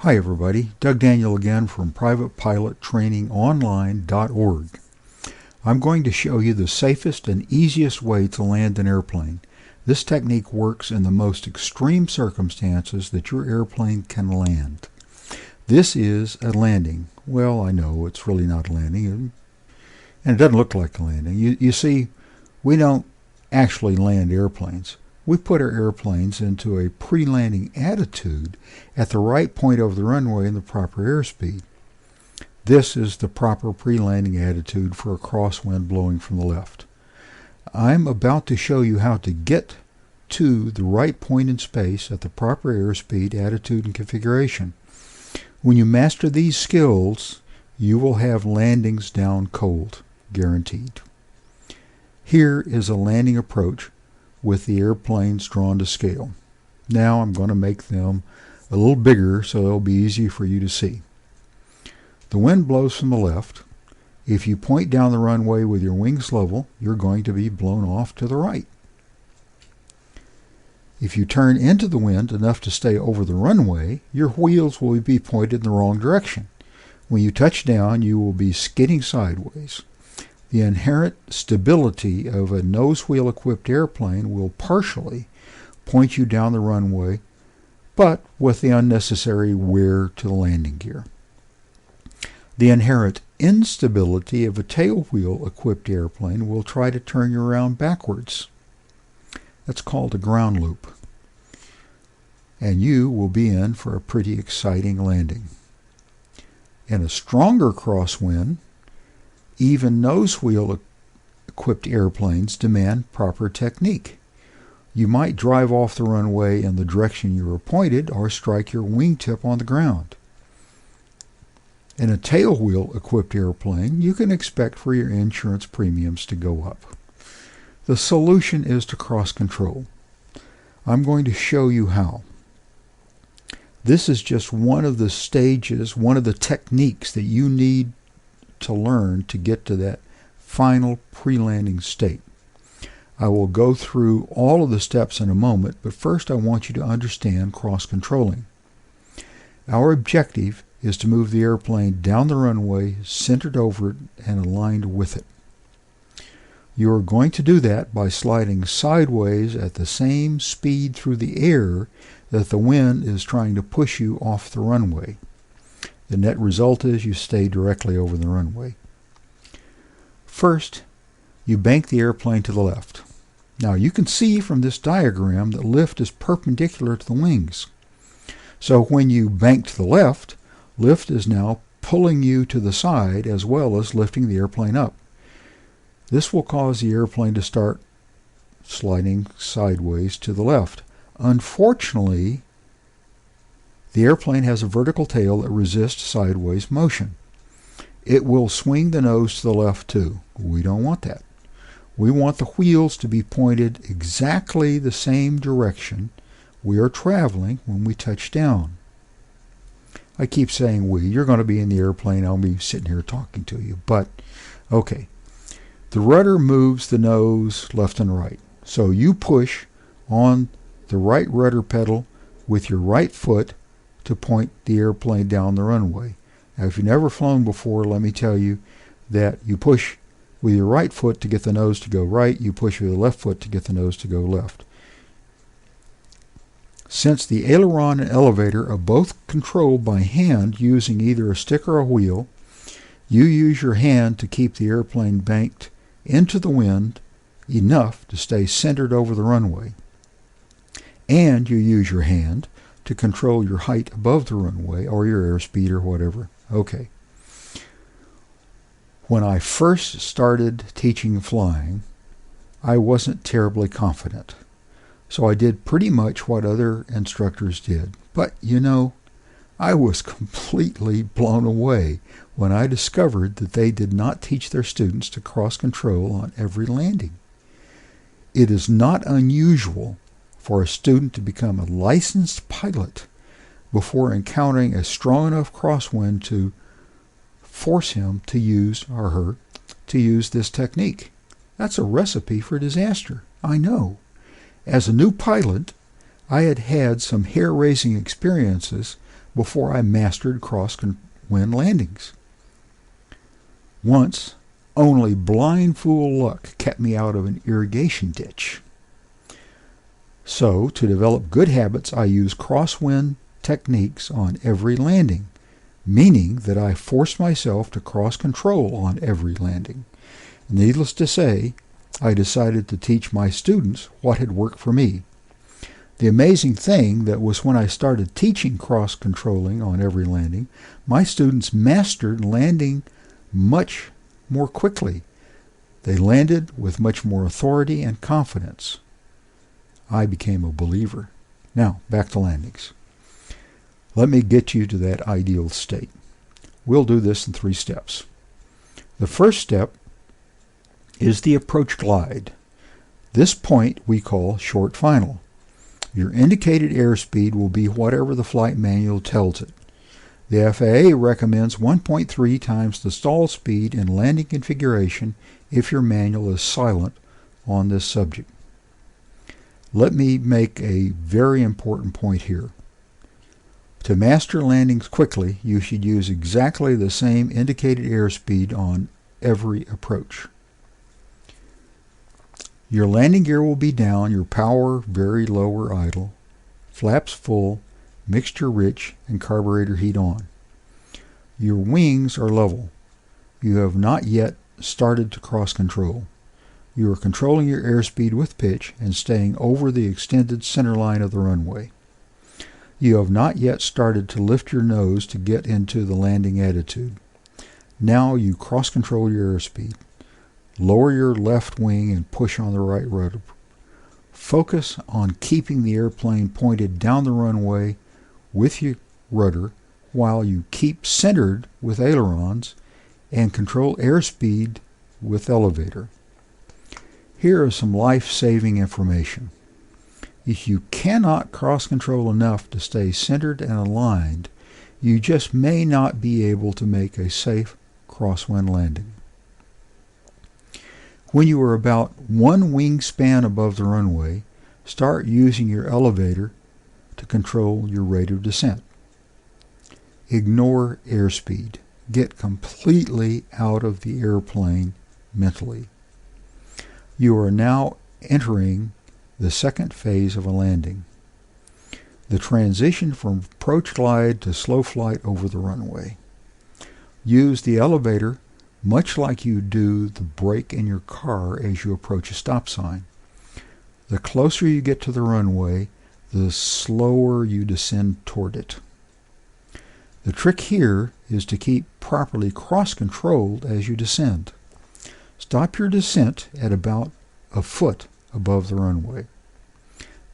Hi everybody, Doug Daniel again from privatepilottrainingonline.org. I'm going to show you the safest and easiest way to land an airplane. This technique works in the most extreme circumstances that your airplane can land. This is a landing. Well, I know it's really not a landing, and it doesn't look like a landing. You see, we don't actually land airplanes. We put our airplanes into a pre-landing attitude at the right point over the runway and the proper airspeed. This is the proper pre-landing attitude for a crosswind blowing from the left. I'm about to show you how to get to the right point in space at the proper airspeed, attitude, and configuration. When you master these skills, you will have landings down cold, guaranteed. Here is a landing approach with the airplanes drawn to scale. Now I'm going to make them a little bigger so they'll be easy for you to see. The wind blows from the left. If you point down the runway with your wings level, you're going to be blown off to the right. If you turn into the wind enough to stay over the runway, your wheels will be pointed in the wrong direction. When you touch down, you will be skidding sideways. The inherent stability of a nose wheel equipped airplane will partially point you down the runway, but with the unnecessary wear to the landing gear. The inherent instability of a tail wheel equipped airplane will try to turn you around backwards. That's called a ground loop. And you will be in for a pretty exciting landing. In a stronger crosswind, even nose wheel equipped airplanes demand proper technique. You might drive off the runway in the direction you were pointed or strike your wingtip on the ground. In a tail wheel equipped airplane, you can expect for your insurance premiums to go up. The solution is to cross control. I'm going to show you how. This is just one of the stages, one of the techniques that you need to learn to get to that final pre-landing state. I will go through all of the steps in a moment, but first I want you to understand cross-controlling. Our objective is to move the airplane down the runway, centered over it, and aligned with it. You are going to do that by sliding sideways at the same speed through the air that the wind is trying to push you off the runway. The net result is you stay directly over the runway. First, you bank the airplane to the left. Now you can see from this diagram that lift is perpendicular to the wings. So when you bank to the left, lift is now pulling you to the side as well as lifting the airplane up. This will cause the airplane to start sliding sideways to the left. Unfortunately, the airplane has a vertical tail that resists sideways motion. It will swing the nose to the left too. We don't want that. We want the wheels to be pointed exactly the same direction we are traveling when we touch down. I keep saying we. You're going to be in the airplane. I'll be sitting here talking to you. But, okay. The rudder moves the nose left and right. So you push on the right rudder pedal with your right foot to point the airplane down the runway. Now, if you've never flown before, let me tell you that you push with your right foot to get the nose to go right, you push with your left foot to get the nose to go left. Since the aileron and elevator are both controlled by hand using either a stick or a wheel, you use your hand to keep the airplane banked into the wind enough to stay centered over the runway. And you use your hand to control your height above the runway or your airspeed or whatever. Okay. When I first started teaching flying, I wasn't terribly confident. So I did pretty much what other instructors did. But, you know, I was completely blown away when I discovered that they did not teach their students to cross control on every landing. It is not unusual for a student to become a licensed pilot before encountering a strong enough crosswind to force him to use, or her, to use this technique. That's a recipe for disaster, I know. As a new pilot, I had had some hair-raising experiences before I mastered crosswind landings. Once, only blind fool luck kept me out of an irrigation ditch. So, to develop good habits, I use crosswind techniques on every landing, meaning that I force myself to cross control on every landing. Needless to say, I decided to teach my students what had worked for me. The amazing thing that was when I started teaching cross-controlling on every landing, my students mastered landing much more quickly. They landed with much more authority and confidence. I became a believer. Now, back to landings. Let me get you to that ideal state. We'll do this in 3 steps. The first step is the approach glide. This point we call short final. Your indicated airspeed will be whatever the flight manual tells it. The FAA recommends 1.3 times the stall speed in landing configuration if your manual is silent on this subject. Let me make a very important point here. To master landings quickly, you should use exactly the same indicated airspeed on every approach. Your landing gear will be down, your power very low or idle, flaps full, mixture rich, and carburetor heat on. Your wings are level. You have not yet started to cross control. You are controlling your airspeed with pitch and staying over the extended center line of the runway. You have not yet started to lift your nose to get into the landing attitude. Now you cross control your airspeed. Lower your left wing and push on the right rudder. Focus on keeping the airplane pointed down the runway with your rudder while you keep centered with ailerons and control airspeed with elevator. Here is some life-saving information. If you cannot cross-control enough to stay centered and aligned, you just may not be able to make a safe crosswind landing. When you are about 1 wingspan above the runway, start using your elevator to control your rate of descent. Ignore airspeed. Get completely out of the airplane mentally. You are now entering the second phase of a landing, the transition from approach glide to slow flight over the runway. Use the elevator much like you do the brake in your car as you approach a stop sign. The closer you get to the runway, the slower you descend toward it. The trick here is to keep properly cross-controlled as you descend. Stop your descent at about a foot above the runway.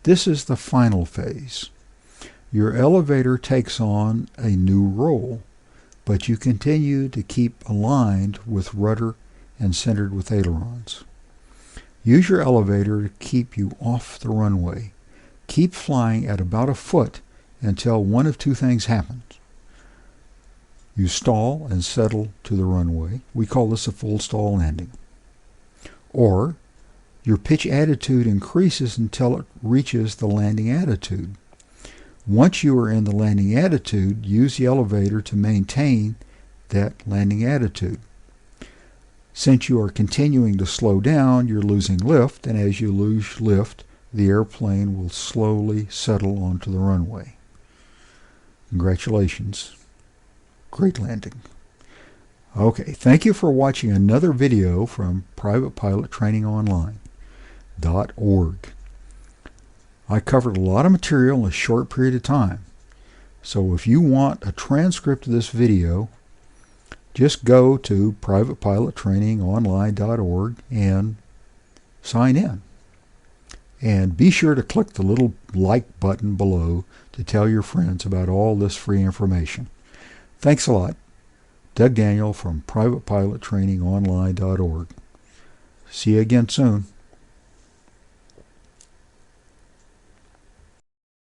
This is the final phase. Your elevator takes on a new role, but you continue to keep aligned with rudder and centered with ailerons. Use your elevator to keep you off the runway. Keep flying at about a foot until one of 2 things happens. You stall and settle to the runway. We call this a full stall landing. Or your pitch attitude increases until it reaches the landing attitude. Once you are in the landing attitude, use the elevator to maintain that landing attitude. Since you are continuing to slow down, you're losing lift, and as you lose lift, the airplane will slowly settle onto the runway. Congratulations. Great landing. Okay, thank you for watching another video from privatepilottrainingonline.org. I covered a lot of material in a short period of time. So if you want a transcript of this video, just go to privatepilottrainingonline.org and sign in. And be sure to click the little like button below to tell your friends about all this free information. Thanks a lot. Doug Daniel from privatepilottrainingonline.org. See you again soon.